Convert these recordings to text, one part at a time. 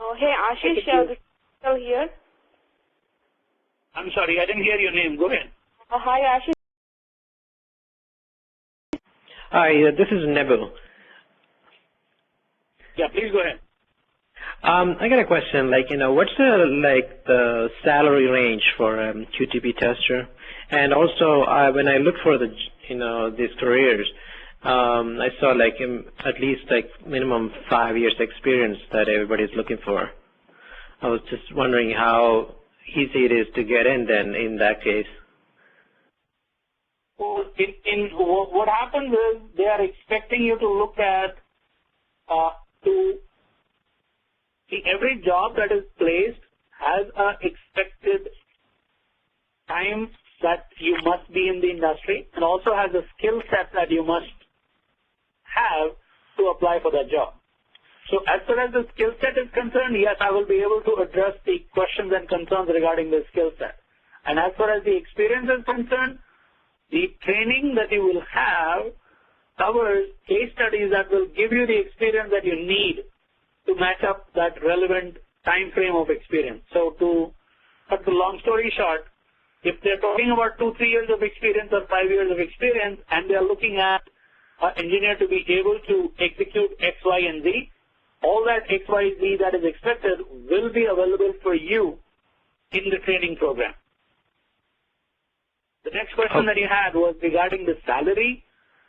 Hey, Ashish, this is still here. I'm sorry, I didn't hear your name. Go ahead. Hi, Ashish. Hi, this is Nebu. Yeah, please go ahead. I got a question. What's the salary range for QTP tester? And also, when I look for these careers, I saw at least minimum 5 years experience that everybody's looking for. I was just wondering how easy it is to get in then in that case. Well, what happens is they are expecting you to look at every job that is placed has an expected time that you must be in the industry and also has a skill set that you must have to apply for that job. So as far as the skill set is concerned, yes, I will be able to address the questions and concerns regarding the skill set. And as far as the experience is concerned, the training that you will have covers case studies that will give you the experience that you need to match up that relevant time frame of experience. So to cut the long story short, if they're talking about 2-3 years of experience or 5 years of experience and they're looking at an engineer to be able to execute X, Y, and Z, all that X, Y, Z that is expected will be available for you in the training program. The next question that you had was regarding the salary.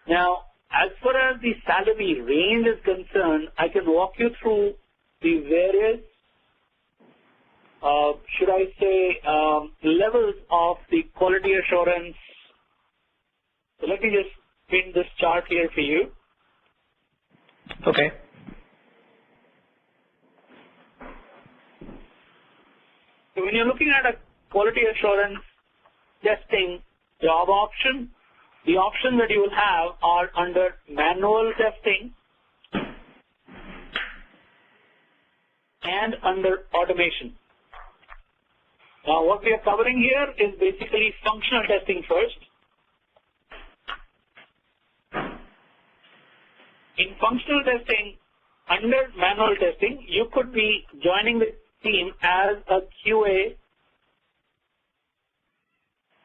Now, as far as the salary range is concerned, I can walk you through the various, should I say, levels of the quality assurance. So let me just print this chart here for you. Okay. So when you're looking at a quality assurance testing job option, the options that you will have are under manual testing and under automation. Now what we are covering here is basically functional testing first. In functional testing, under manual testing, you could be joining the team as a QA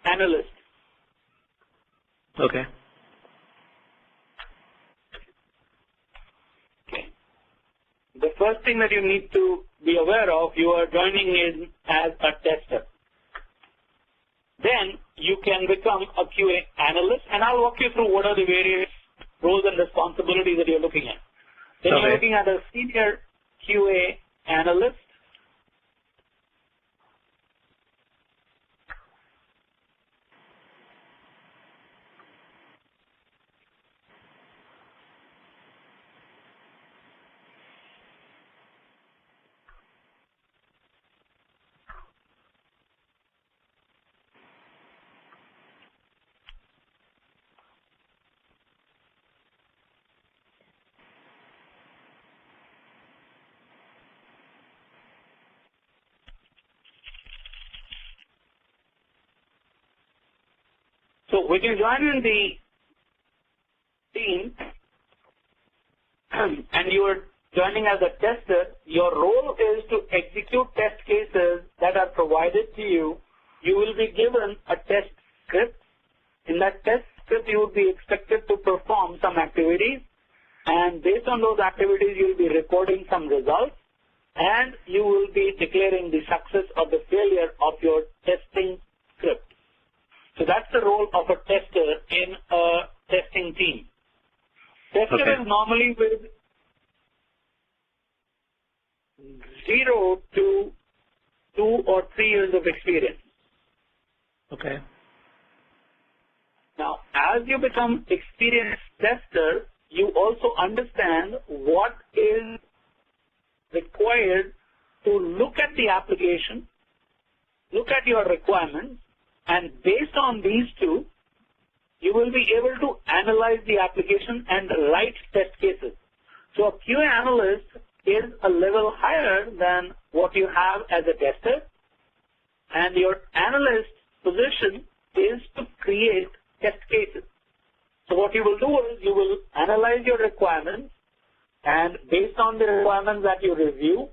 analyst. Okay. The first thing that you need to be aware of, you are joining in as a tester. Then you can become a QA analyst, and I'll walk you through what are the various roles and responsibilities that you're looking at. Then you're looking at a senior QA analyst. So when you join in the team and you are joining as a tester, your role is to execute test cases that are provided to you. You will be given a test script. In that test script, you will be expected to perform some activities, and based on those activities, you will be recording some results, and you will be declaring the success or the failure of your testing script. So that's the role of a tester in a testing team. Tester is normally with 0 to 2 or 3 years of experience. Okay. Now, as you become experienced tester, you also understand what is required to look at the application, look at your requirements, and based on these two, you will be able to analyze the application and write test cases. So a QA analyst is a level higher than what you have as a tester, and your analyst position is to create test cases. So what you will do is you will analyze your requirements, and based on the requirements that you review,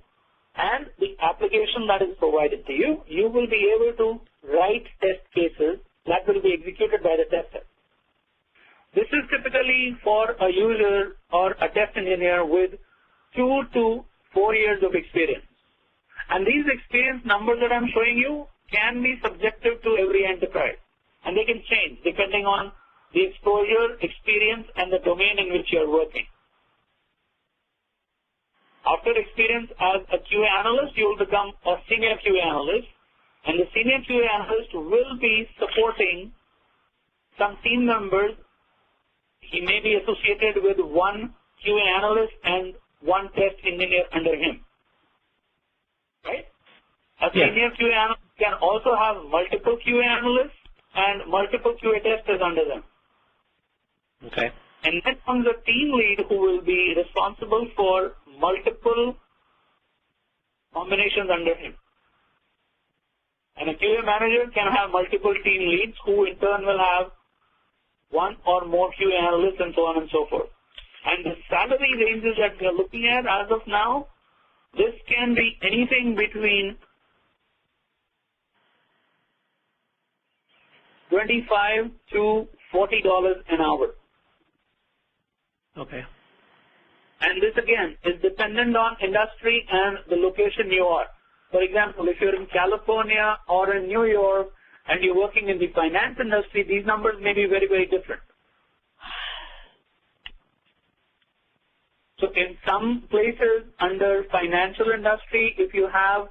and the application that is provided to you, you will be able to write test cases that will be executed by the tester. This is typically for a user or a test engineer with 2 to 4 years of experience. And these experience numbers that I'm showing you can be subjective to every enterprise, and they can change depending on the exposure, experience, and the domain in which you're working. After experience as a QA analyst, you will become a senior QA analyst, and the senior QA analyst will be supporting some team members. He may be associated with one QA analyst and one test engineer under him. Right? A senior QA analyst can also have multiple QA analysts and multiple QA testers under them. Okay. And then comes a team lead who will be responsible for multiple combinations under him. And a QA manager can have multiple team leads who in turn will have one or more QA analysts and so on and so forth. And the salary ranges that we are looking at as of now, this can be anything between $25 to $40 an hour. Okay. And this again is dependent on industry and the location you are. For example, if you're in California or in New York and you're working in the finance industry, these numbers may be very, very different. So in some places under financial industry, if you have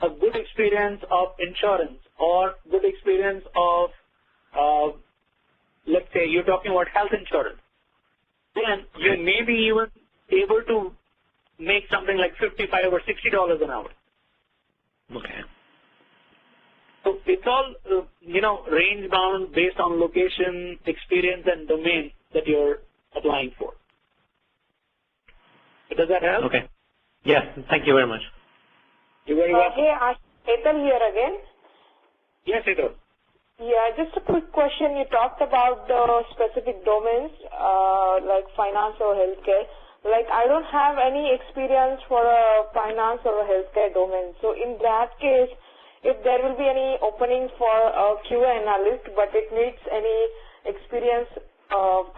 a good experience of insurance or good experience of, let's say you're talking about health insurance, then you may be even able to make something like $55 or $60 an hour. Okay. So it's all, range bound based on location, experience, and domain that you're applying for. Does that help? Okay. Yes. Thank you very much. You're very welcome. Hey, Hetal here again. Yes, Hetal. Yeah, just a quick question. You talked about the specific domains, like finance or healthcare. Like, I don't have any experience for a finance or a healthcare domain. So in that case, if there will be any opening for a QA analyst, but it needs any experience of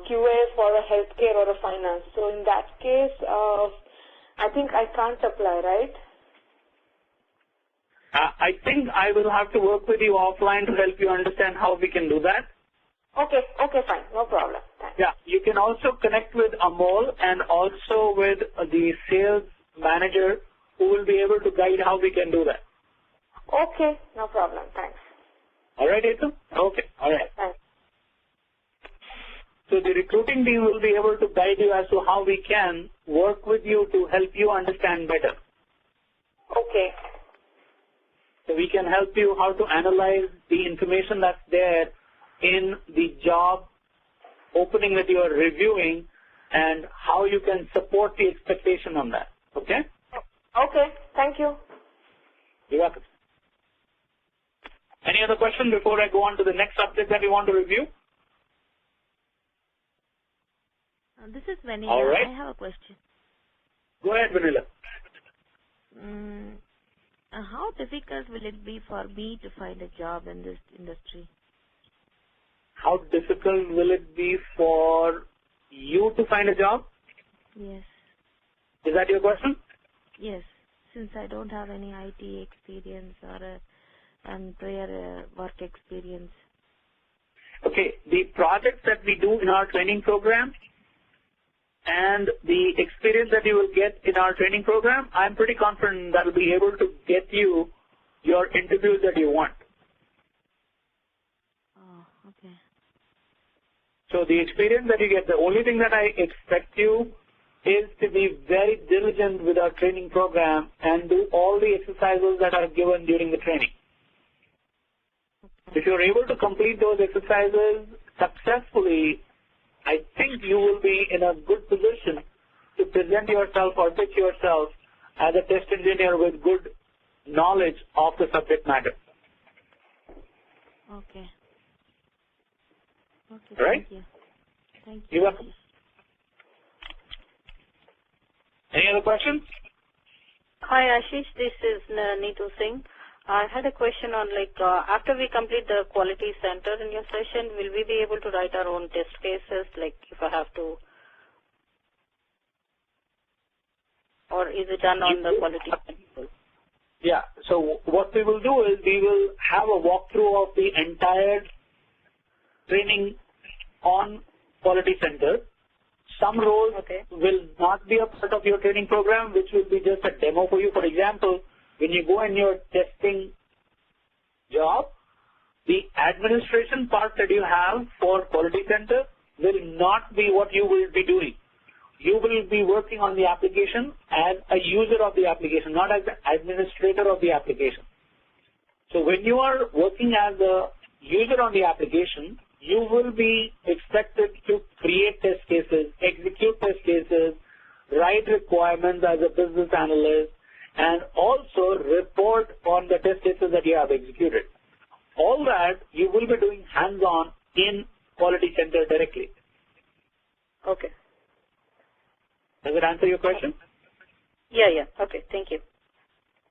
QA for a healthcare or a finance. So in that case, I think I can't apply, right? I think I will have to work with you offline to help you understand how we can do that. Okay, fine. No problem. Thanks. Yeah, you can also connect with Amol and also with the sales manager who will be able to guide how we can do that. Okay, no problem. Thanks. All right, Hetal? Okay, all right. Thanks. So the recruiting team will be able to guide you as to how we can work with you to help you understand better. Okay. So we can help you how to analyze the information that's there in the job opening that you are reviewing and how you can support the expectation on that. Okay? Okay, thank you. You're welcome. Any other question before I go on to the next subject that we want to review? This is Vanilla. All right. I have a question. Go ahead, Vanilla. How difficult will it be for me to find a job in this industry? How difficult will it be for you to find a job? Yes. Is that your question? Yes. Since I don't have any IT experience or prior work experience. Okay. The projects that we do in our training program and the experience that you will get in our training program, I'm pretty confident that will be able to get you your interviews that you want. Oh, okay. So the experience that you get, the only thing that I expect you is to be very diligent with our training program and do all the exercises that are given during the training. If you're able to complete those exercises successfully, I think you will be in a good position to present yourself or pitch yourself as a test engineer with good knowledge of the subject matter. Okay. Okay, right? thank you. Thank you. You're welcome. Any other questions? Hi, Ashish. This is Neetu Singh. I had a question on after we complete the quality center in your session, will we be able to write our own test cases, like if I have to, or is it done on the quality center? Yeah. So what we will do is we will have a walkthrough of the entire training on quality center. Some roles will not be a part of your training program, which will be just a demo for you. For example, when you go in your testing job, the administration part that you have for quality center will not be what you will be doing. You will be working on the application as a user of the application, not as the administrator of the application. So when you are working as a user on the application, you will be expected to create test cases, execute test cases, write requirements as a business analyst, and also report on the test cases that you have executed. All that you will be doing hands-on in Quality Center directly. Okay. Does it answer your question? Yeah. Okay, thank you.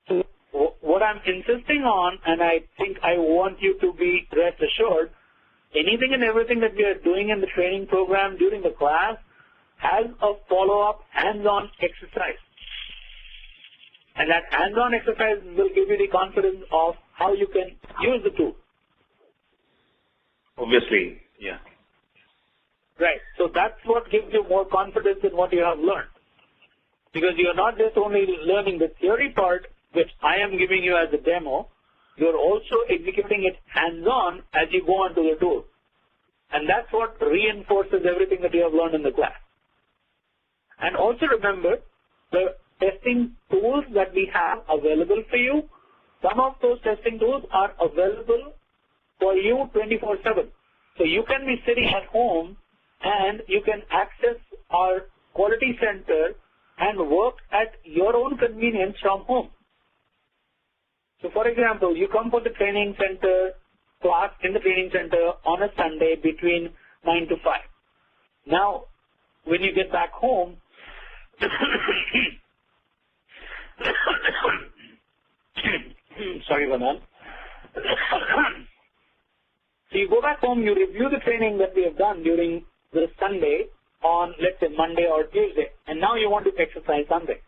So what I'm insisting on, and I think I want you to be rest assured, anything and everything that we are doing in the training program during the class has a follow-up hands-on exercise. And that hands-on exercise will give you the confidence of how you can use the tool. Obviously, yeah. Right. So that's what gives you more confidence in what you have learned. Because you're not just only learning the theory part, which I am giving you as a demo, you're also executing it hands-on as you go onto the tool. And that's what reinforces everything that you have learned in the class. And also remember, the testing tools that we have available for you, some of those testing tools are available for you 24/7. So you can be sitting at home and you can access our quality center and work at your own convenience from home. So for example, you come for the training center class in the training center on a Sunday between 9 to 5. Now, when you get back home, sorry about that. So you go back home, you review the training that we have done during the Sunday on, let's say, Monday or Tuesday, and now you want to exercise Sunday.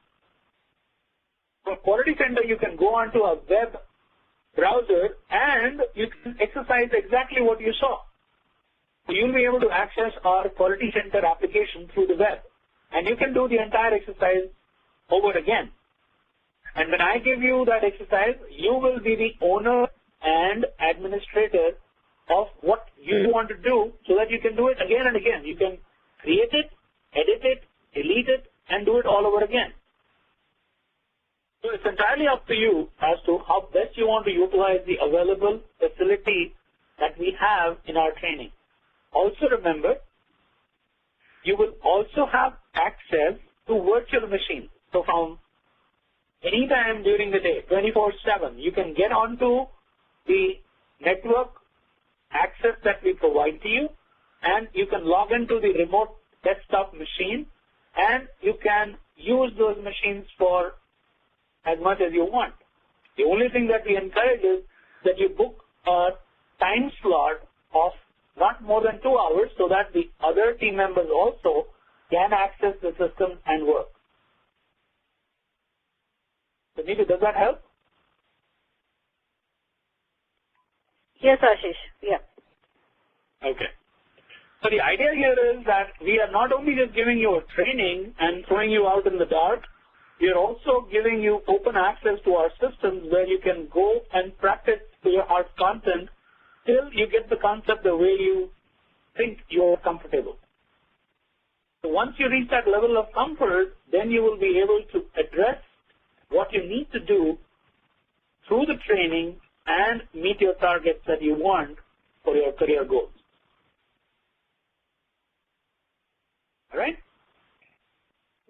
For Quality Center, you can go onto a web browser and you can exercise exactly what you saw. So you'll be able to access our Quality Center application through the web, and you can do the entire exercise over again. And when I give you that exercise, you will be the owner and administrator of what you want to do so that you can do it again and again. You can create it, edit it, delete it, and do it all over again. So it's entirely up to you as to how best you want to utilize the available facility that we have in our training. Also remember, you will also have access to virtual machines. So from any time during the day, 24/7, you can get onto the network access that we provide to you, and you can log into the remote desktop machine, and you can use those machines for as much as you want. The only thing that we encourage is that you book a time slot of not more than 2 hours so that the other team members also can access the system and work. So, Neetu, does that help? Yes, Ashish. Yeah. Okay. So the idea here is that we are not only just giving you a training and throwing you out in the dark, we are also giving you open access to our systems where you can go and practice our content till you get the concept the way you think you're comfortable. So once you reach that level of comfort, then you will be able to address what you need to do through the training and meet your targets that you want for your career goals. All right?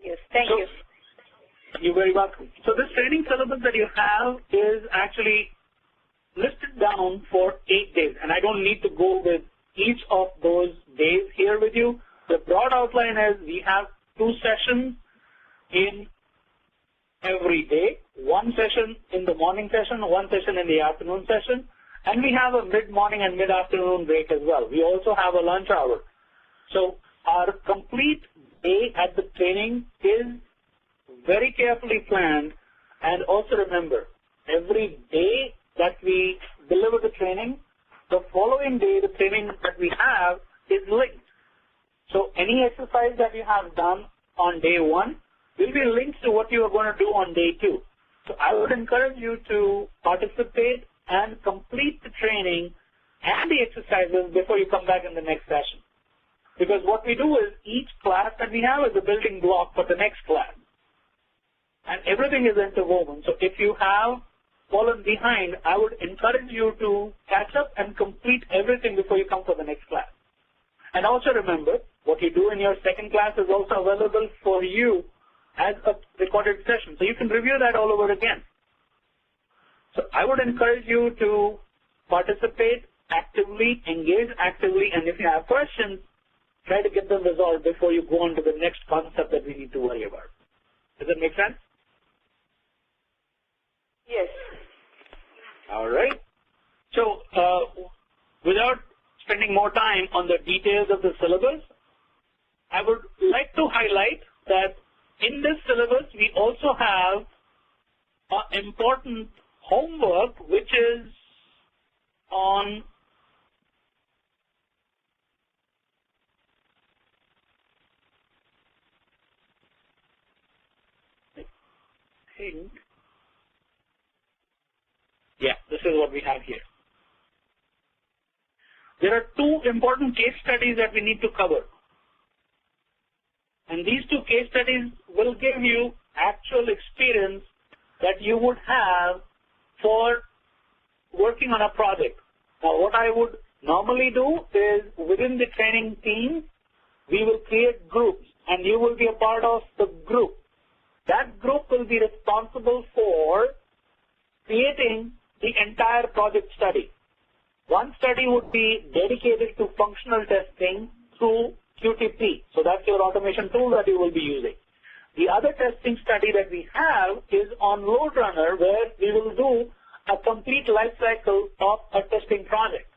Yes, thank you. You're very welcome. So this training syllabus that you have is actually listed down for 8 days, and I don't need to go with each of those days here with you. The broad outline is we have 2 sessions in every day, one session in the morning session, one session in the afternoon session, and we have a mid-morning and mid-afternoon break as well. We also have a lunch hour. So our complete day at the training is very carefully planned. And also remember, every day that we deliver the training, the following day, the training that we have is linked. So any exercise that you have done on day one will be linked to what you are going to do on day two. So I would encourage you to participate and complete the training and the exercises before you come back in the next session. Because what we do is each class that we have is a building block for the next class. And everything is interwoven. So if you have fallen behind, I would encourage you to catch up and complete everything before you come for the next class. And also remember, what you do in your second class is also available for you as a recorded session. So you can review that all over again. So I would encourage you to participate actively, engage actively, and if you have questions, try to get them resolved before you go on to the next concept that we need to worry about. Does that make sense? Yes. All right. So without spending more time on the details of the syllabus, I would like to highlight that in this syllabus, we also have an important homework, which is on this is what we have here. There are two important case studies that we need to cover. And these two case studies will give you actual experience that you would have for working on a project. Now, what I would normally do is within the training team, we will create groups, and you will be a part of the group. That group will be responsible for creating the entire project study. One study would be dedicated to functional testing through QTP. So that's your automation tool that you will be using. The other testing study that we have is on load runner, where we will do a complete life cycle of a testing project.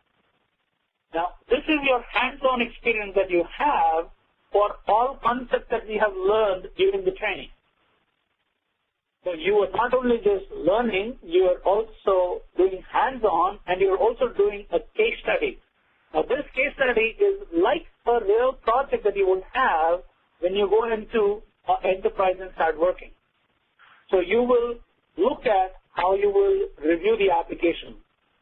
Now, this is your hands-on experience that you have for all concepts that we have learned during the training. So you are not only just learning, you are also doing hands-on, and you are also doing a case study. Now, this case study is like a real project that you would have when you go into an enterprise and start working. So you will look at how you will review the application.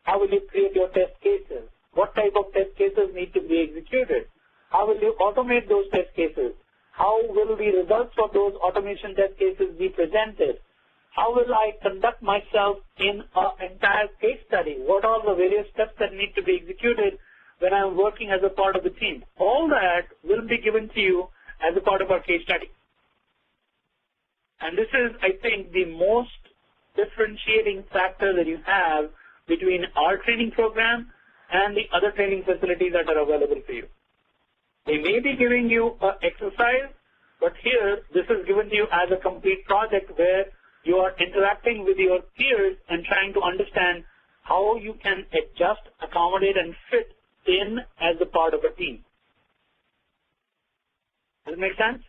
How will you create your test cases? What type of test cases need to be executed? How will you automate those test cases? How will the results of those automation test cases be presented? How will I conduct myself in an entire case study? What are the various steps that need to be executed when I'm working as a part of the team? All that will be given to you as a part of our case study. And this is, I think, the most differentiating factor that you have between our training program and the other training facilities that are available for you. They may be giving you an exercise, but here, this is given to you as a complete project where you are interacting with your peers and trying to understand how you can adjust, accommodate, and fit in as a part of a team. Does it make sense?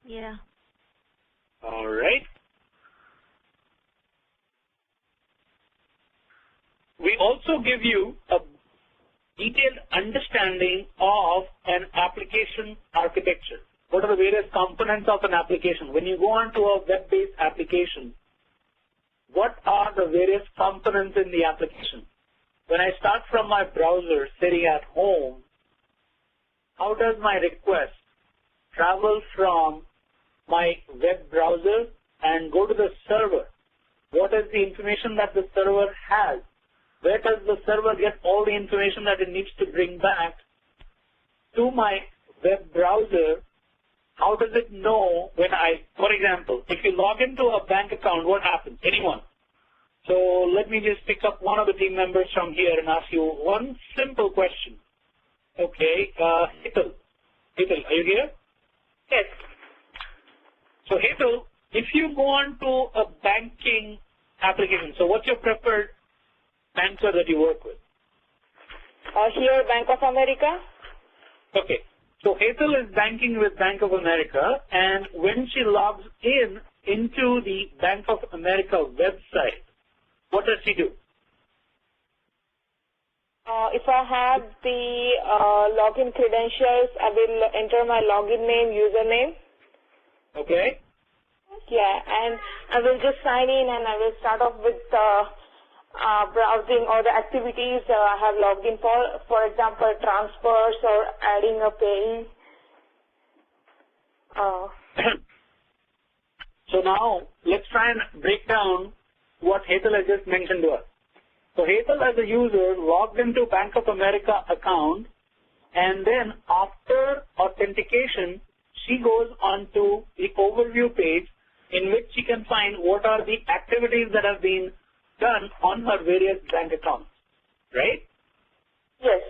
Yeah. All right. We also give you a detailed understanding of an application architecture. What are the various components of an application? When you go on to a web-based application, what are the various components in the application? When I start from my browser sitting at home, how does my request travel from my web browser and go to the server? What is the information that the server has? Where does the server get all the information that it needs to bring back to my web browser? How does it know when for example, if you log into a bank account, what happens? Anyone? So let me just pick up one of the team members from here and ask you one simple question. Okay, Hital, are you here? Yes. So Hetal, if you go on to a banking application, so what's your preferred banker that you work with? Here, Bank of America. Okay. So Hetal is banking with Bank of America, and when she logs into the Bank of America website, what does she do? If I have the login credentials, I will enter my login name, username. Okay. Yeah, and I will just sign in and I will start off with browsing all the activities I have logged in for example, transfers or adding a pay. So now, let's try and break down what Hetal has just mentioned to us. So Hetal as a user logged into Bank of America account, and then after authentication, she goes on to the overview page in which she can find what are the activities that have been done on her various bank accounts, right? Yes.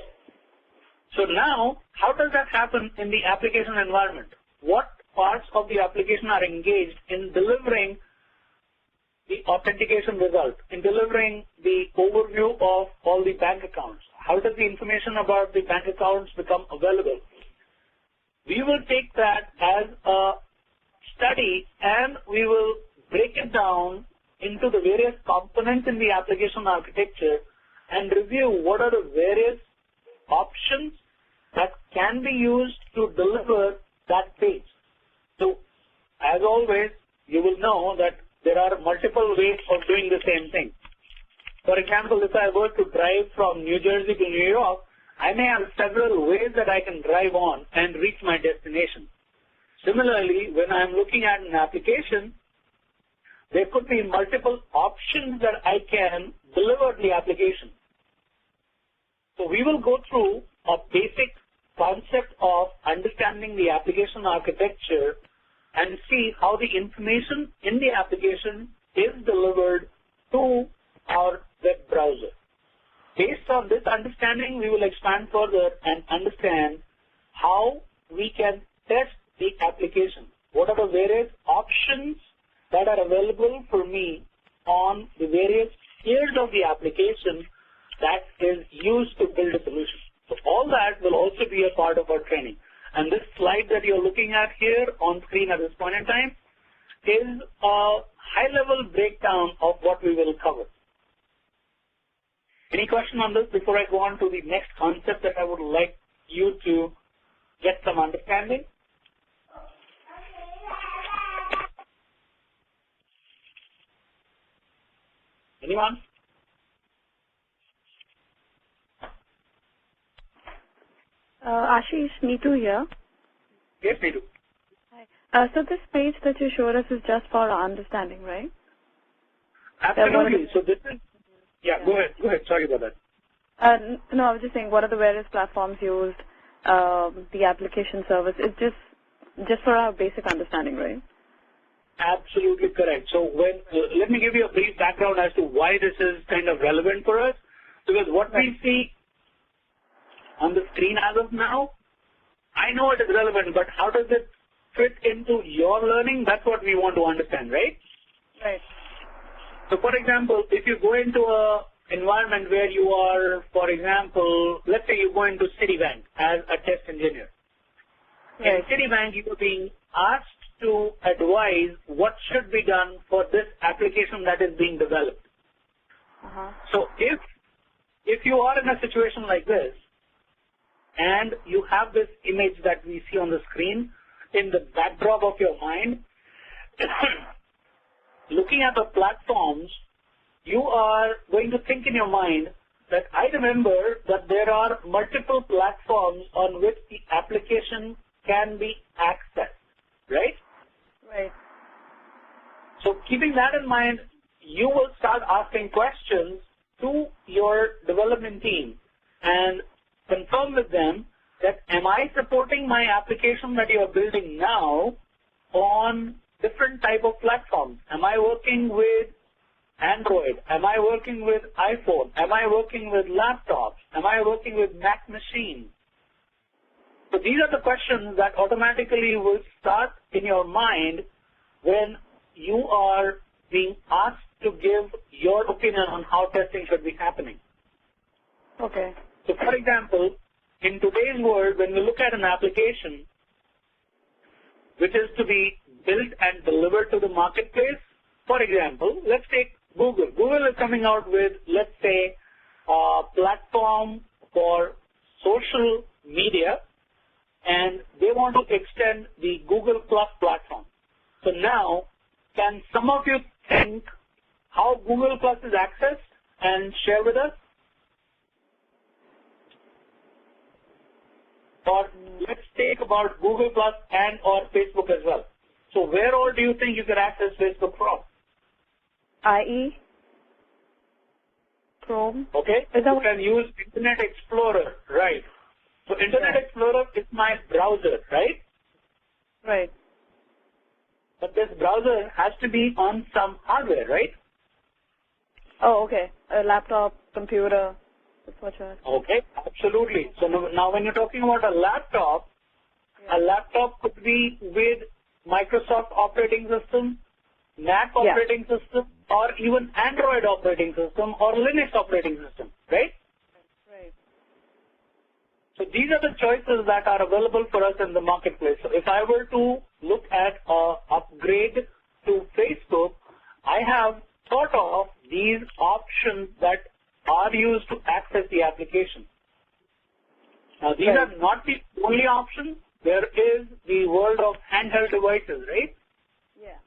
So now, how does that happen in the application environment? What parts of the application are engaged in delivering the authentication result, in delivering the overview of all the bank accounts? How does the information about the bank accounts become available? We will take that as a study and we will break it down into the various components in the application architecture and review what are the various options that can be used to deliver that page. So, as always, you will know that there are multiple ways of doing the same thing. For example, if I were to drive from New Jersey to New York, I may have several ways that I can drive on and reach my destination. Similarly, when I'm looking at an application, there could be multiple options that I can deliver the application. So we will go through a basic concept of understanding the application architecture and see how the information in the application is delivered to our web browser. Based on this understanding, we will expand further and understand how we can test the application. What are the various options that are available for me on the various tiers of the application that is used to build a solution. So all that will also be a part of our training. And this slide that you're looking at here on screen at this point in time is a high-level breakdown of what we will cover. Any question on this before I go on to the next concept that I would like you to get some understanding? Anyone? Ashish, Neetu here. Yes, Neetu. Hi. So this page that you showed us is just for our understanding, right? Absolutely. So this is, yeah, go ahead. Sorry about that. No, I was just saying, what are the various platforms used, the application service? It's just for our basic understanding, right? Absolutely correct. So let me give you a brief background as to why this is kind of relevant for us. Because what we see on the screen as of now, I know it is relevant, but how does it fit into your learning? That's what we want to understand, right? Right. So for example, if you go into a environment where you are, for example, let's say you go into Citibank as a test engineer. Right. In Citibank, you are being asked to advise what should be done for this application that is being developed. So if you are in a situation like this, and you have this image that we see on the screen in the backdrop of your mind, looking at the platforms, you are going to think in your mind that I remember that there are multiple platforms on which the application can be accessed, right? Right. So keeping that in mind, you will start asking questions to your development team and confirm with them that am I supporting my application that you are building now on different type of platforms? Am I working with Android? Am I working with iPhone? Am I working with laptops? Am I working with Mac machines? So these are the questions that automatically will start in your mind when you are being asked to give your opinion on how testing should be happening. Okay. So, for example, in today's world, when we look at an application which is to be built and delivered to the marketplace, for example, let's take Google. Google is coming out with, let's say, a platform for social media, and they want to extend the Google Plus platform. So now, can some of you think how Google Plus is accessed and share with us? Or let's take about Google Plus and or Facebook as well. So where all do you think you can access Facebook from? IE? Chrome? Okay, you can use Internet Explorer, right? So Internet Explorer is my browser, right? Right. But this browser has to be on some hardware, right? Oh, okay. A laptop, computer, that's what you're asking. Okay, absolutely. So now when you're talking about a laptop could be with Microsoft operating system, Mac operating system, or even Android operating system or Linux operating system, right? Right. So these are the choices that are available for us in the marketplace. So if I were to look at an upgrade to Facebook, I have thought of these options that are used to access the application. Now these are not the only options. There is the world of handheld devices, right? Yeah.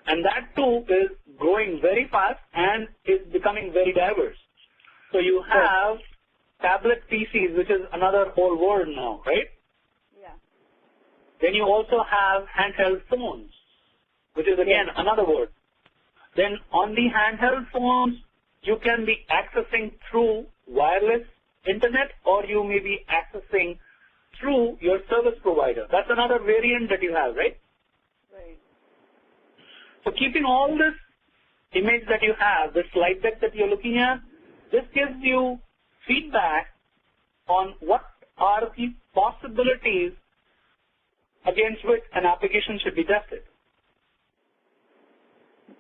And that too is growing very fast and is becoming very diverse. So you have tablet PCs, which is another whole world now, right? Yeah. Then you also have handheld phones, which is again another world. Then on the handheld phones, you can be accessing through wireless internet, or you may be accessing through your service provider. That's another variant that you have, right? Right. So keeping all this image that you have, this slide deck that you're looking at, this gives you feedback on what are the possibilities against which an application should be tested.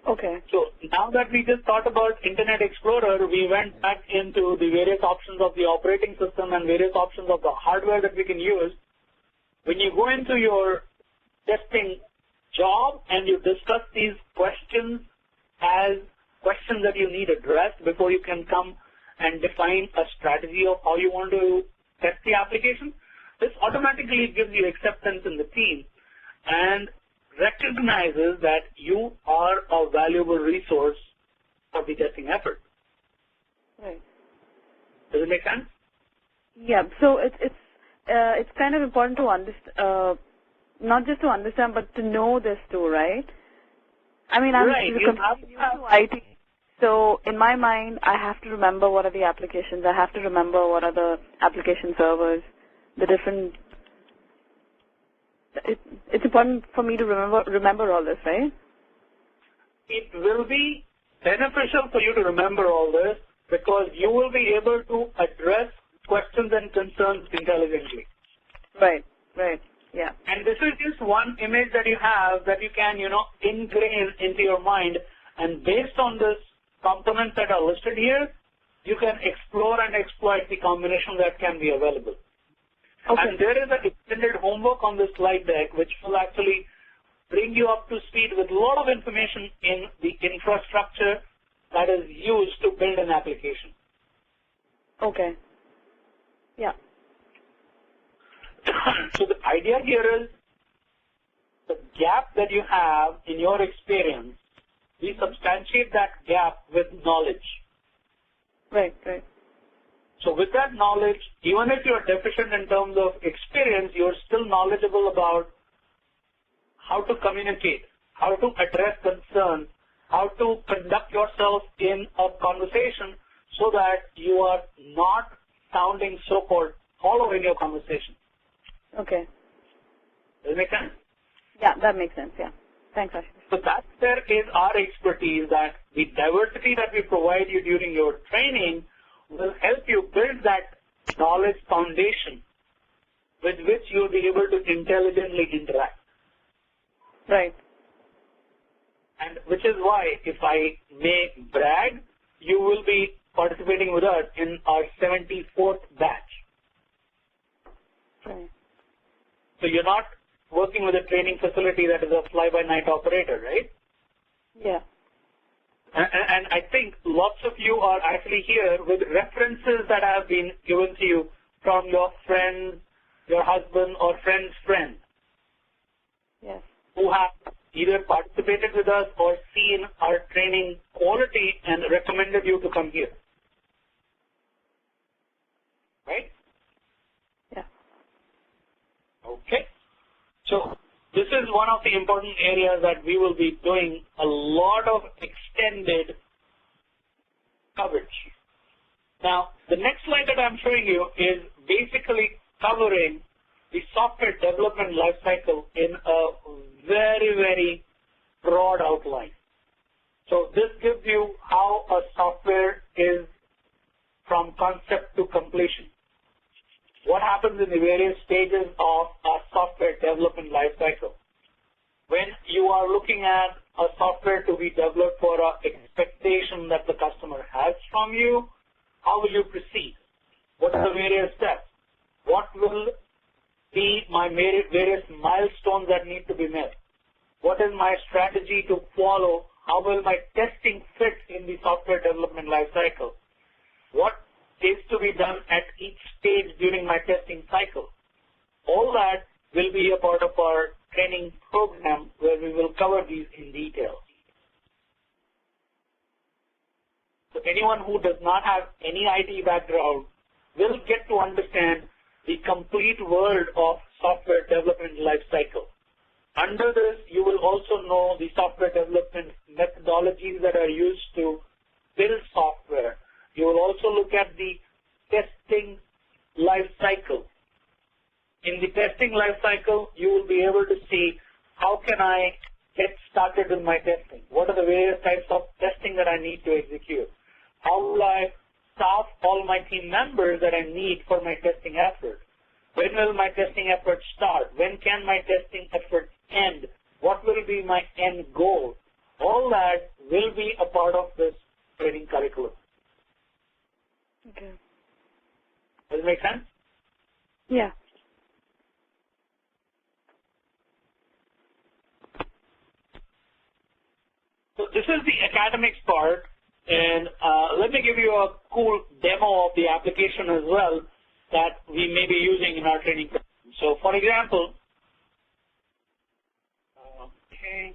Okay. So now that we just thought about Internet Explorer, we went back into the various options of the operating system and various options of the hardware that we can use. When you go into your testing job and you discuss these questions as questions that you need addressed before you can come and define a strategy of how you want to test the application, this automatically gives you acceptance in the team and recognizes that you are a valuable resource for the testing effort. Right. Does it make sense? Yeah. So it's kind of important to understand, not just to understand, but to know this too, right? I mean, I'm completely new to IT, so in my mind, I have to remember what are the applications. I have to remember what are the application servers, the different. It's important for me to remember all this, right? It will be beneficial for you to remember all this because you will be able to address questions and concerns intelligently. Right, right, yeah. And this is just one image that you have that you can, ingrain into your mind, and based on this components that are listed here, you can explore and exploit the combination that can be available. Okay. And there is an extended homework on this slide deck which will actually bring you up to speed with a lot of information in the infrastructure that is used to build an application. Okay. Yeah. So the idea here is the gap that you have in your experience, we substantiate that gap with knowledge. Right, right. So with that knowledge, even if you're deficient in terms of experience, you're still knowledgeable about how to communicate, how to address concerns, how to conduct yourself in a conversation so that you are not sounding so-called hollow in your conversation. Okay. Does it make sense? Yeah, that makes sense, yeah. Thanks, Ashish. So that there is our expertise, that the diversity that we provide you during your training will help you build that knowledge foundation with which you'll be able to intelligently interact. Right. And which is why, if I may brag, you will be participating with us in our 74th batch. Right. So you're not working with a training facility that is a fly-by-night operator, right? Yeah. And I think lots of you are actually here with references that have been given to you from your friends, your husband, or friend's friend. Yes. Who have either participated with us or seen our training quality and recommended you to come here. Right? Yeah. Okay. So this is one of the important areas that we will be doing a lot of extended coverage. Now, the next slide that I'm showing you is basically covering the software development lifecycle in a very, very broad outline. So this gives you how a software is from concept to completion. What happens in the various stages of a software development lifecycle? When you are looking at a software to be developed for an expectation that the customer has from you, how will you proceed? What are the various steps? What will be my various milestones that need to be met? What is my strategy to follow? How will my testing fit in the software development lifecycle? What is to be done at each stage during my testing cycle? All that will be a part of our training program where we will cover these in detail. So anyone who does not have any IT background will get to understand the complete world of software development lifecycle. Under this, you will also know the software development methodologies that are used to build software. You will also look at the testing lifecycle. In the testing lifecycle, you will be able to see how can I get started with my testing? What are the various types of testing that I need to execute? How will I staff all my team members that I need for my testing effort? When will my testing effort start? When can my testing effort end? What will be my end goal? All that will be a part of this training curriculum. Okay. Does it make sense? Yeah. So this is the academics part, and let me give you a cool demo of the application as well that we may be using in our training. So for example, okay.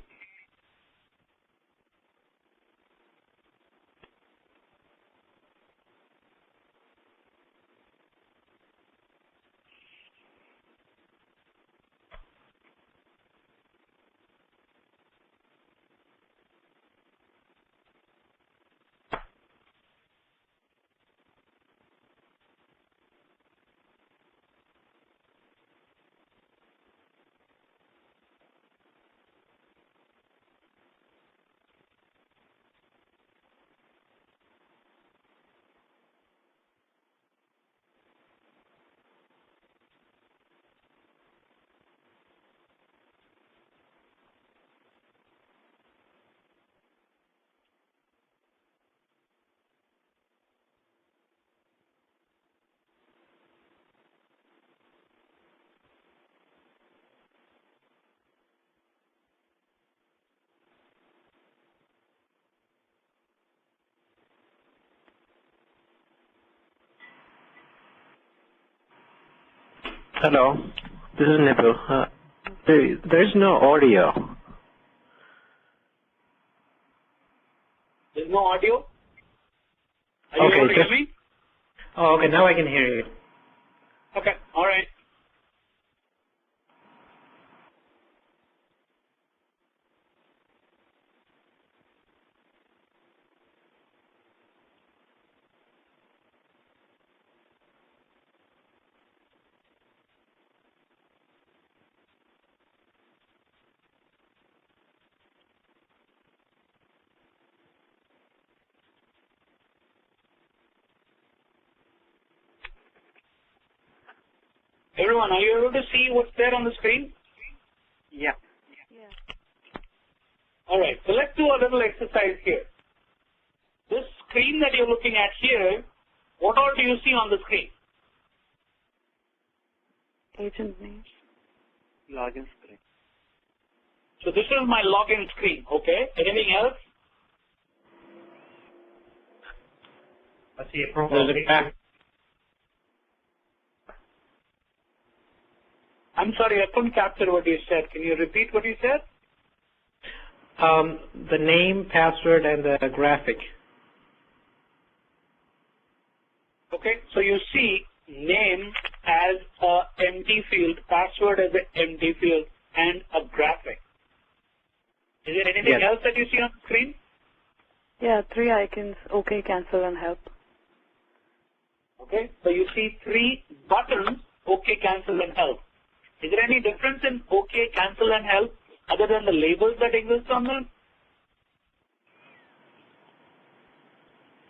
Hello, this is Nibu. There's no audio. There's no audio? Are you able to hear me? Oh, okay, now I can hear you. Okay, all right. Everyone, are you able to see what's there on the screen? Yeah. All right, so let's do a little exercise here. This screen that you're looking at here, what all do you see on the screen? Agent name. Login screen. So this is my login screen, okay? Anything else? What's the approval? I'm sorry, I couldn't capture what you said. Can you repeat what you said? The name, password, and the graphic. Okay, so you see name as a empty field, password as an empty field, and a graphic. Is there anything else that you see on the screen? Yeah, 3 icons, OK, cancel, and help. Okay, so you see 3 buttons, OK, cancel, and help. Is there any difference in OK, cancel, and help other than the labels that exist on them?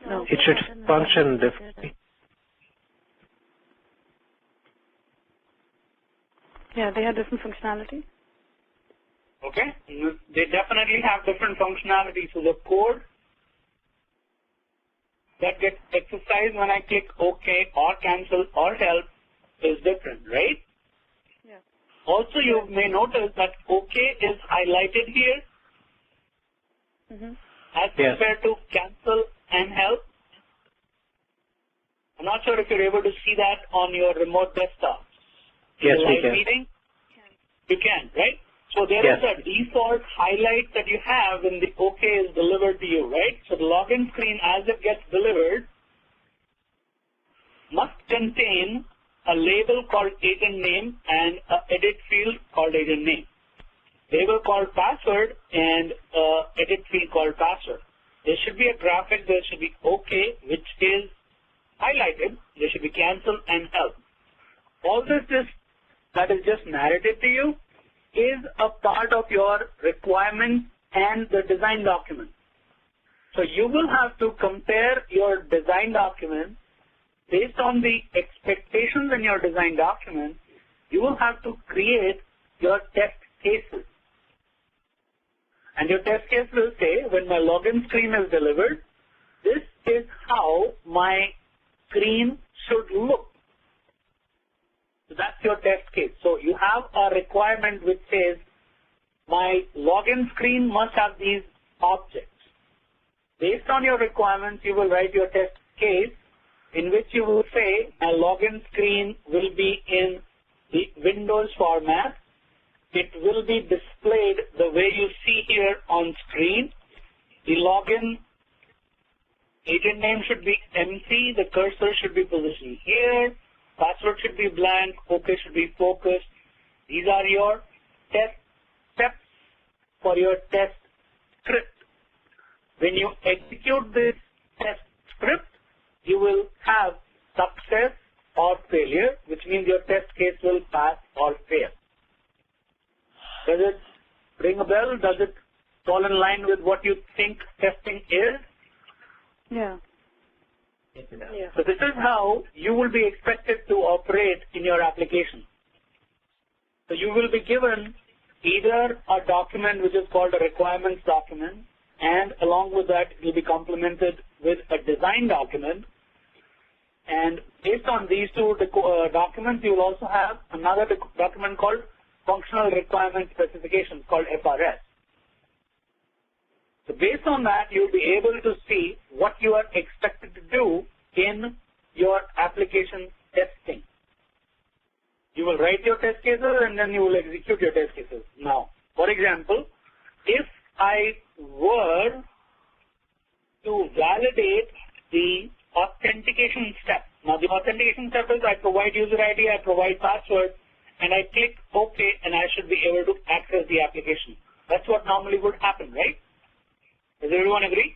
No. It should function differently. Yeah, they have different functionality. Okay, they definitely have different functionality. So the code that gets exercised when I click OK or cancel or help is different, right? Yeah. Also, you may notice that OK is highlighted here as compared to cancel and help. I'm not sure if you're able to see that on your remote desktop. Yes, we can. Meeting? You can, right? So there is a default highlight that you have when the OK is delivered to you, right? So the login screen, as it gets delivered, must contain a label called agent name and an edit field called agent name. Label called password and edit field called password. There should be a graphic, there should be OK, which is highlighted. There should be cancel and help. All this that is just narrated to you is a part of your requirement and the design document. So you will have to compare your design document based on the expectations in your design document. You will have to create your test cases. And your test case will say, when my login screen is delivered, this is how my screen should look. So that's your test case. So you have a requirement which says my login screen must have these objects. Based on your requirements, you will write your test case in which you will say my login screen will be in the Windows format. It will be displayed the way you see here on screen. The login agent name should be empty. The cursor should be positioned here. Password should be blank, OK should be focused. These are your test steps for your test script. When you execute this test script, you will have success or failure, which means your test case will pass or fail. Does it ring a bell? Does it fall in line with what you think testing is? Yeah. So this is how you will be expected to operate in your application. So you will be given either a document which is called a requirements document, and along with that it will be complemented with a design document. And based on these two documents, you will also have another document called functional requirement specifications, called FRS. So based on that, you'll be able to see what you are expected to do in your application testing. You will write your test cases and then you will execute your test cases. Now, for example, if I were to validate the authentication step. Now, the authentication step is I provide user ID, I provide password, and I click OK, and I should be able to access the application. That's what normally would happen, right? Does everyone agree?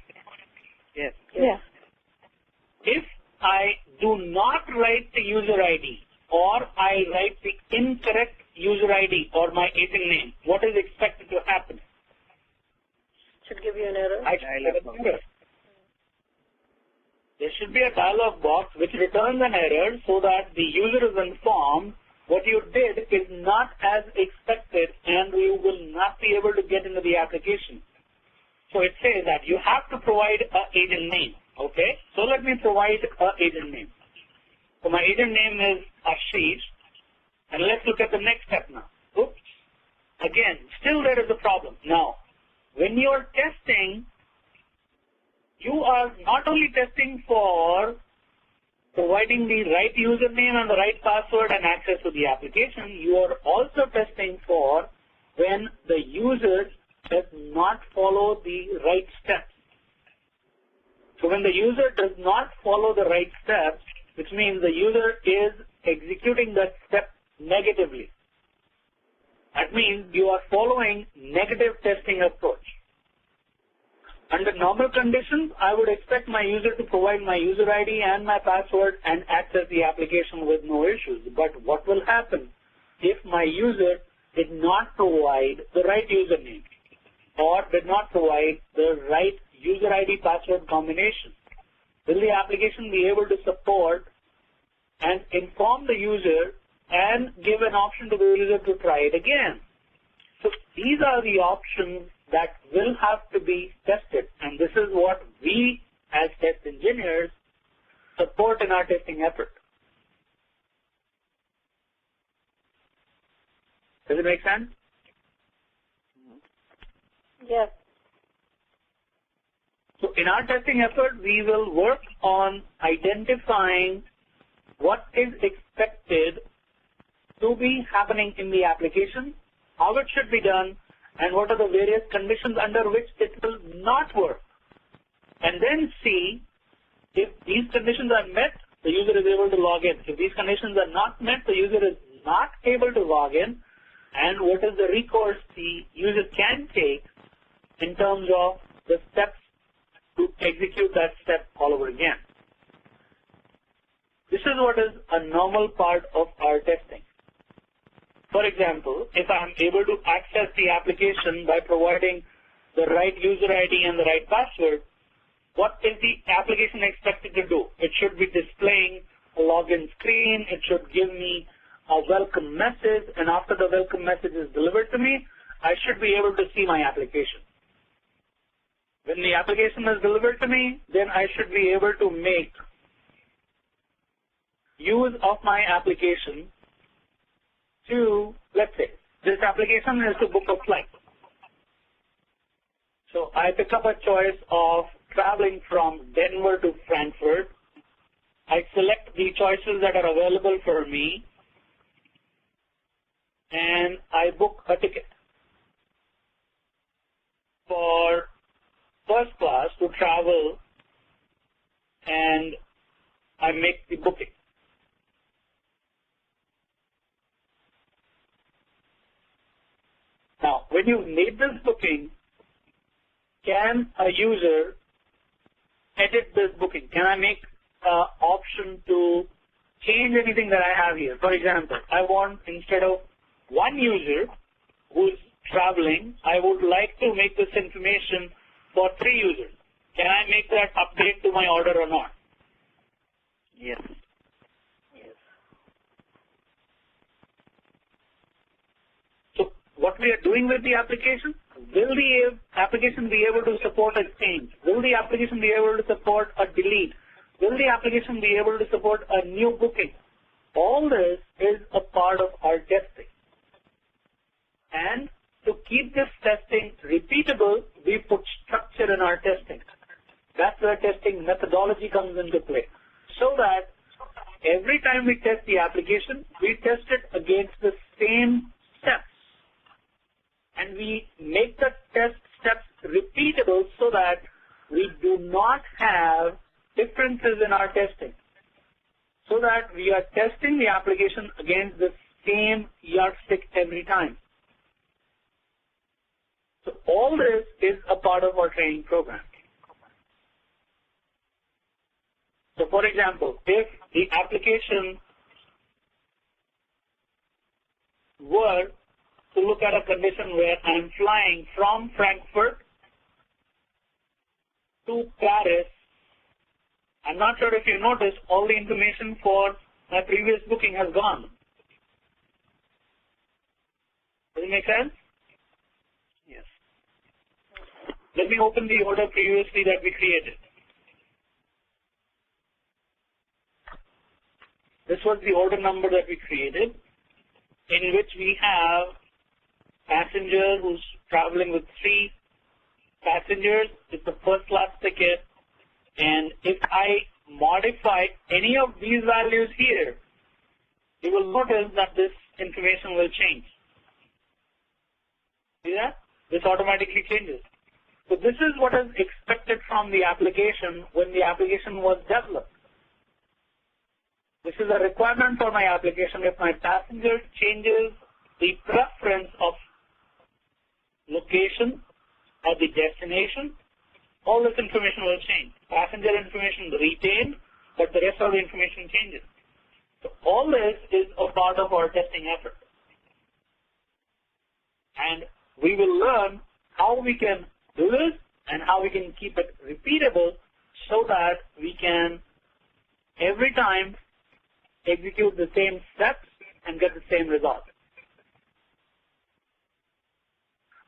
Yes. Yeah. If I do not write the user ID or I write the incorrect user ID or my agent name, what is expected to happen? Should give you an error. I should get an error. There should be a dialog box which returns an error so that the user is informed what you did is not as expected and you will not be able to get into the application. So it says that you have to provide an agent name. Okay, so let me provide an agent name. So my agent name is Ashish, and let's look at the next step now. Oops. Again, still there is a problem. Now, when you're testing, you are not only testing for providing the right username and the right password and access to the application, you are also testing for when the user does not follow the right steps. So when the user does not follow the right steps, which means the user is executing that step negatively. That means you are following negative testing approach. Under normal conditions, I would expect my user to provide my user ID and my password and access the application with no issues. But what will happen if my user did not provide the right username or did not provide the right user ID password combination? Will the application be able to support and inform the user and give an option to the user to try it again? So these are the options that will have to be tested, and this is what we as test engineers support in our testing effort. Does it make sense? Yes. So in our testing effort, we will work on identifying what is expected to be happening in the application, how it should be done, and what are the various conditions under which it will not work. And then see if these conditions are met, the user is able to log in. If these conditions are not met, the user is not able to log in, and what is the recourse the user can take in terms of the steps to execute that step all over again. This is what is a normal part of our testing. For example, if I am able to access the application by providing the right user ID and the right password, what is the application expected to do? It should be displaying a login screen. It should give me a welcome message, and after the welcome message is delivered to me, I should be able to see my application. When the application is delivered to me, then I should be able to make use of my application to, let's say, this application is to book a flight. So I pick up a choice of traveling from Denver to Frankfurt. I select the choices that are available for me, and I book a ticket for first class to travel, and I make the booking. Now, when you made this booking, can a user edit this booking? Can I make an option to change anything that I have here? For example, I want, instead of one user who's traveling, I would like to make this information for 3 users. Can I make that update to my order or not? Yes. So what we are doing with the application, will the application be able to support a change? Will the application be able to support a delete? Will the application be able to support a new booking? All this is a part of our testing. And to keep this testing repeatable, we put structure in our testing. That's where testing methodology comes into play. So that every time we test the application, we test it against the same steps. And we make the test steps repeatable so that we do not have differences in our testing. So that we are testing the application against the same yardstick every time. So all this is a part of our training program. So for example, if the application were to look at a condition where I'm flying from Frankfurt to Paris, I'm not sure if you noticed, all the information for my previous booking has gone. Does it make sense? Yes. let me open the order previously that we created. This was the order number that we created, in which we have passenger who's traveling with 3 passengers. It's a first class ticket, and if I modify any of these values here, you will notice that this information will change. See that? This automatically changes. So this is what is expected from the application when the application was developed. This is a requirement for my application. If my passenger changes the preference of location or the destination, all this information will change. Passenger information retained, but the rest of the information changes. So all this is a part of our testing effort. And we will learn how we can do this and how we can keep it repeatable so that we can every time execute the same steps and get the same result.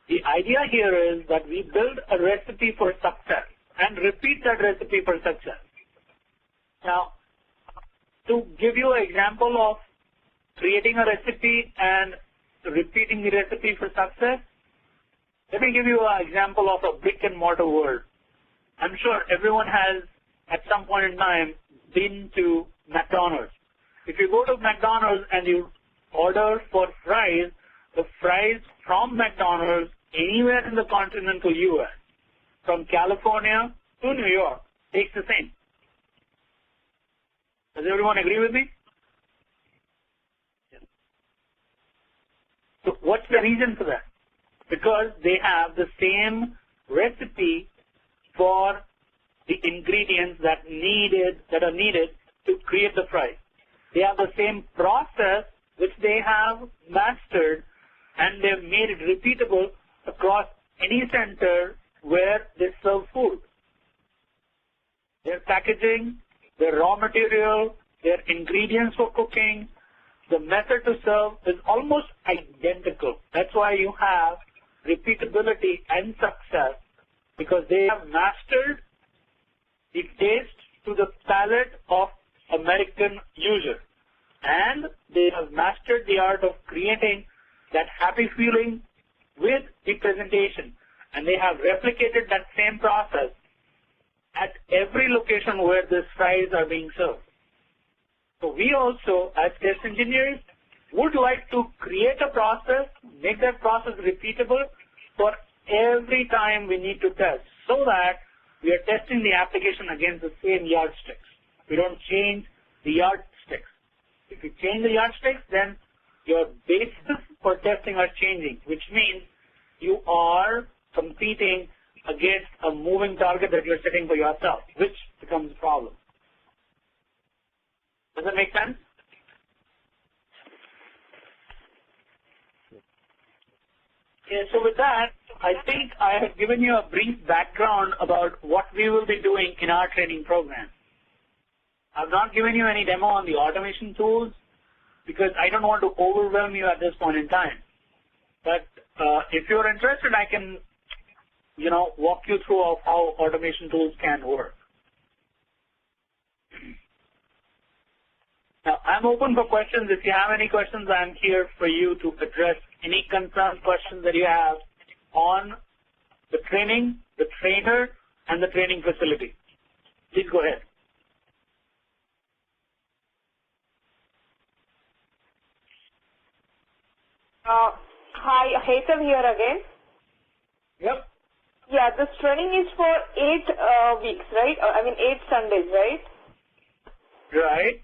The idea here is that we build a recipe for success and repeat that recipe for success. Now, to give you an example of creating a recipe and repeating the recipe for success, let me give you an example of a brick and mortar world. I'm sure everyone has, at some point in time, been to McDonald's. If you go to McDonald's and you order for fries, the fries from McDonald's anywhere in the continental U.S., from California to New York, tastes the same. Does everyone agree with me? Yes. So what's the reason for that? Because they have the same recipe for the ingredients that are needed to create the fries. They have the same process which they have mastered, and they've made it repeatable across any center where they serve food. Their packaging, their raw material, their ingredients for cooking, the method to serve is almost identical. That's why you have repeatability and success, because they have mastered the taste to the palate of American user, and they have mastered the art of creating that happy feeling with the presentation, and they have replicated that same process at every location where these fries are being served. So we also, as test engineers, would like to create a process, make that process repeatable for every time we need to test, so that we are testing the application against the same yardsticks. We don't change the yardsticks. If you change the yardsticks, then your basis for testing are changing, which means you are competing against a moving target that you're setting for yourself, which becomes a problem. Does that make sense? Yeah, so with that, I think I have given you a brief background about what we will be doing in our training program. I've not given you any demo on the automation tools because I don't want to overwhelm you at this point in time. But if you're interested, I can, walk you through of how automation tools can work. Now, I'm open for questions. If you have any questions, I'm here for you to address any concern questions that you have on the training, the trainer, and the training facility. Please go ahead. Hi, Hetal here again. Yep. Yeah, this training is for 8 weeks, right? 8 Sundays, right? Right.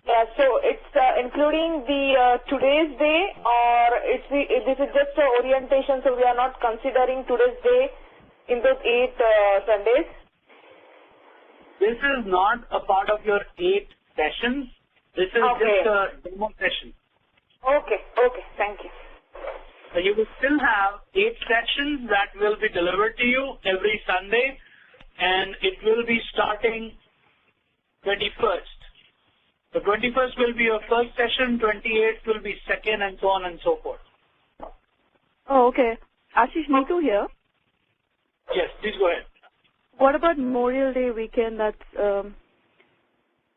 Yeah, so it's including the today's day, or this is just an orientation, so we are not considering today's day in those 8 Sundays? This is not a part of your 8 sessions. This is just a demo session. Okay, thank you. So you will still have 8 sessions that will be delivered to you every Sunday, and it will be starting 21st. The 21st will be your first session, 28th will be second, and so on and so forth. Oh, okay. Ashish, Neetu here. Yes, please go ahead. What about Memorial Day weekend? That's the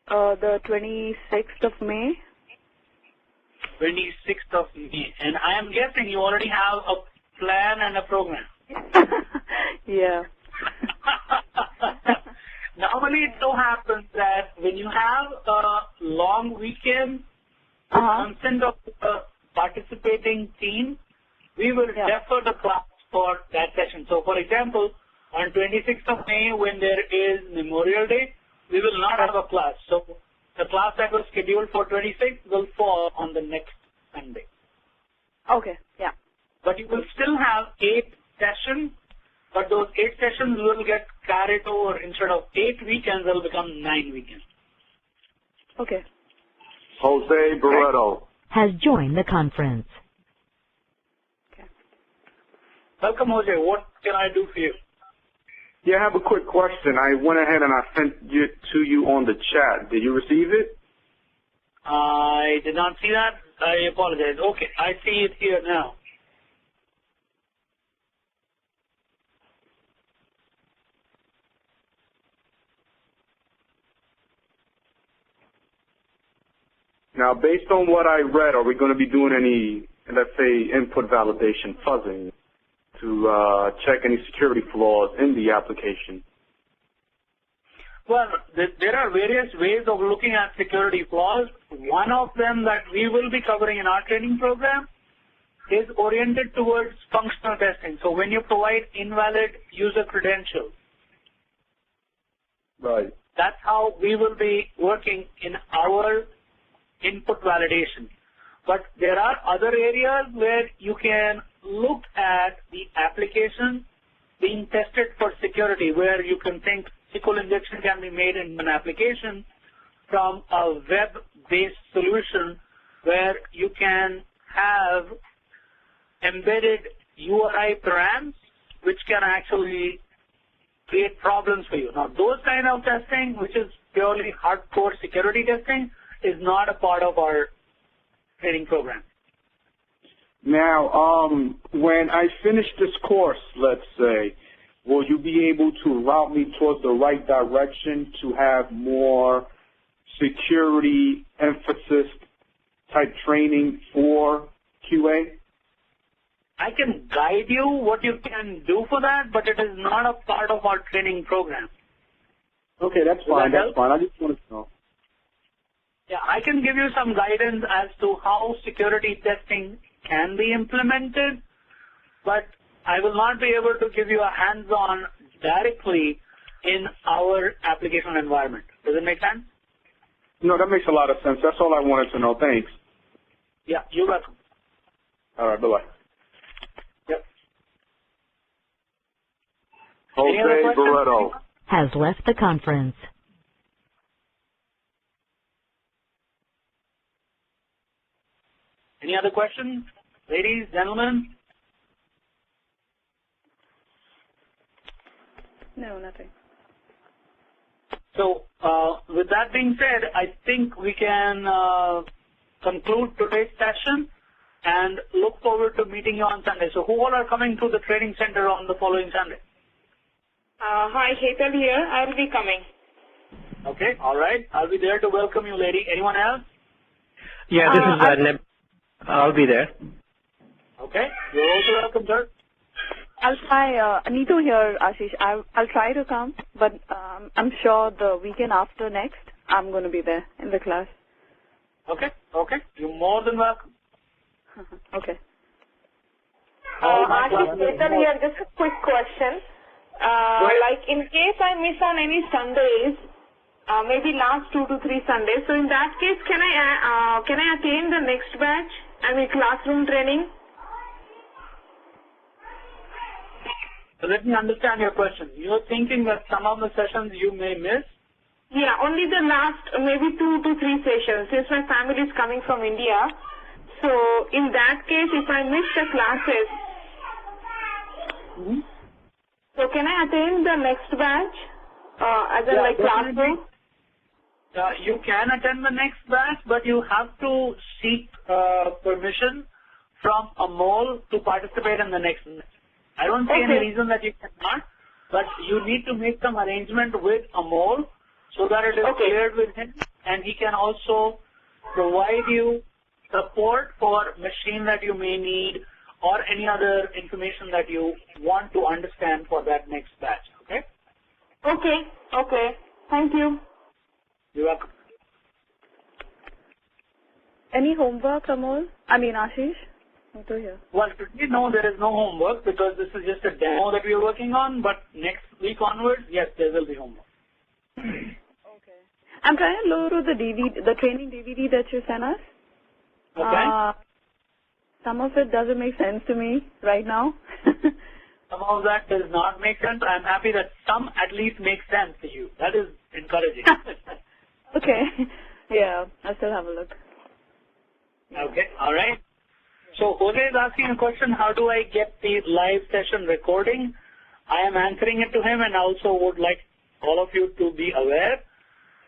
26th of May. 26th of May. And I am guessing you already have a plan and a program. Yeah. Normally it so happens that when you have a long weekend, the consent of the participating team, we will defer the class for that session. So for example, on 26th of May, when there is Memorial Day, we will not have a class. So the class that was scheduled for 26th will fall on the next Sunday. Okay, yeah. But you will still have 8 sessions, but those 8 sessions will get carried over. Instead of 8 weekends, they'll become 9 weekends. Okay. Jose Barreto has joined the conference. Okay. Welcome, Jose. What can I do for you? Yeah, I have a quick question. I went ahead and I sent it to you on the chat. Did you receive it? I did not see that. I apologize. Okay, I see it here now. Now, based on what I read, are we going to be doing any, let's say, input validation fuzzing to check any security flaws in the application? Well, there are various ways of looking at security flaws. One of them that we will be covering in our training program is oriented towards functional testing. So when you provide invalid user credentials, right, that's how we will be working in our input validation. But there are other areas where you can look at the application being tested for security, where you can think SQL injection can be made in an application from a web-based solution where you can have embedded URI params which can actually create problems for you. Now, those kind of testing, which is purely hardcore security testing, is not a part of our training program. Now, when I finish this course, let's say, will you be able to route me towards the right direction to have more security emphasis type training for QA? I can guide you what you can do for that, but it is not a part of our training program. Okay, that's fine. That's fine. I just wanted to know. Yeah, I can give you some guidance as to how security testing can be implemented, but I will not be able to give you a hands-on directly in our application environment. Does it make sense? No, that makes a lot of sense. That's all I wanted to know. Thanks. Yeah, you're welcome. All right, bye-bye. Yep. Jose Barreto has left the conference. Any other questions? Ladies, gentlemen? No, nothing. So, with that being said, I think we can conclude today's session and look forward to meeting you on Sunday. So, who all are coming to the training center on the following Sunday? Hi, Hetal here. I will be coming. Okay, all right. I'll be there to welcome you, lady. Anyone else? Yeah, this is Neb. I'll be there. Okay, you're also welcome, sir. I'll try, Neetu here, Ashish. I'll try to come, but I'm sure the weekend after next, I'm going to be there in the class. Okay, okay. You're more than welcome. Okay. Ashish, Hetal here. Just a quick question. Like, in case I miss on any Sundays, maybe last 2 to 3 Sundays, so in that case, can I attend the next batch? I mean, classroom training? So let me understand your question. You're thinking that some of the sessions you may miss? Yeah, only the last maybe 2 to 3 sessions, since my family is coming from India. So in that case, if I miss the classes, so can I attend the next batch as a classroom? You can attend the next batch, but you have to seek permission from Amol to participate in the next batch. I don't see any reason that you cannot, but you need to make some arrangement with Amol so that it is cleared with him, and he can also provide you support for machine that you may need or any other information that you want to understand for that next batch. Okay? Okay. Thank you. You're welcome. Any homework, Amol? I mean, Ashish? To here. Well, today, no, there is no homework because this is just a demo that we are working on, but next week onwards, yes, there will be homework. Okay. I'm trying to load the DVD, the training DVD that you sent us. Okay. Some of it doesn't make sense to me right now. Some of that does not make sense. I'm happy that some at least make sense to you. That is encouraging. Okay. Yeah, I'll still have a look. Okay, all right. So Jose is asking a question, how do I get the live session recording? I am answering it to him and also would like all of you to be aware.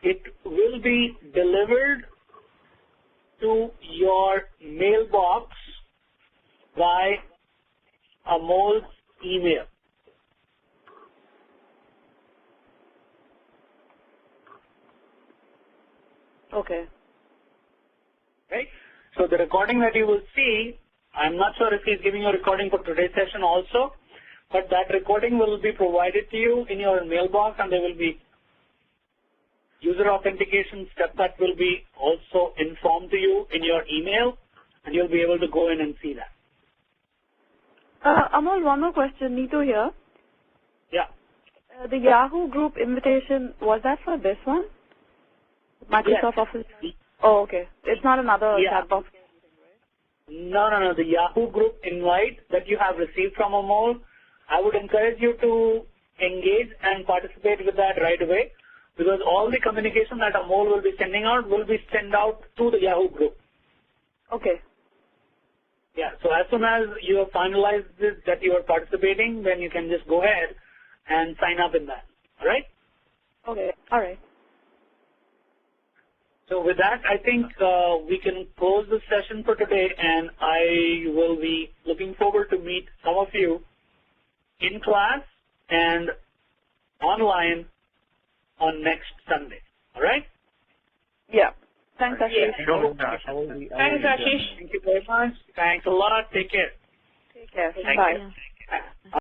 It will be delivered to your mailbox by Amol's email. Okay. Right? So the recording that you will see, I'm not sure if he's giving you a recording for today's session also, but that recording will be provided to you in your mailbox, and there will be user authentication step that will be also informed to you in your email, and you'll be able to go in and see that. Amol, one more question. Neetu here. Yeah. The Yahoo group invitation, was that for this one? Microsoft Office? Oh, okay. It's not another chat box. No. The Yahoo group invite that you have received from Amol, I would encourage you to engage and participate with that right away, because all the communication that Amol will be sending out will be sent out to the Yahoo group. Okay. Yeah, so as soon as you have finalized this, that you are participating, then you can just go ahead and sign up in that. All right? Okay. All right. So with that, I think we can close the session for today, and I will be looking forward to meet some of you in class and online on next Sunday. All right? Yeah. Thanks, Ashish. Thanks, Ashish. Thank you very much. Thanks a lot. Take care. Take care. Thank Bye. you.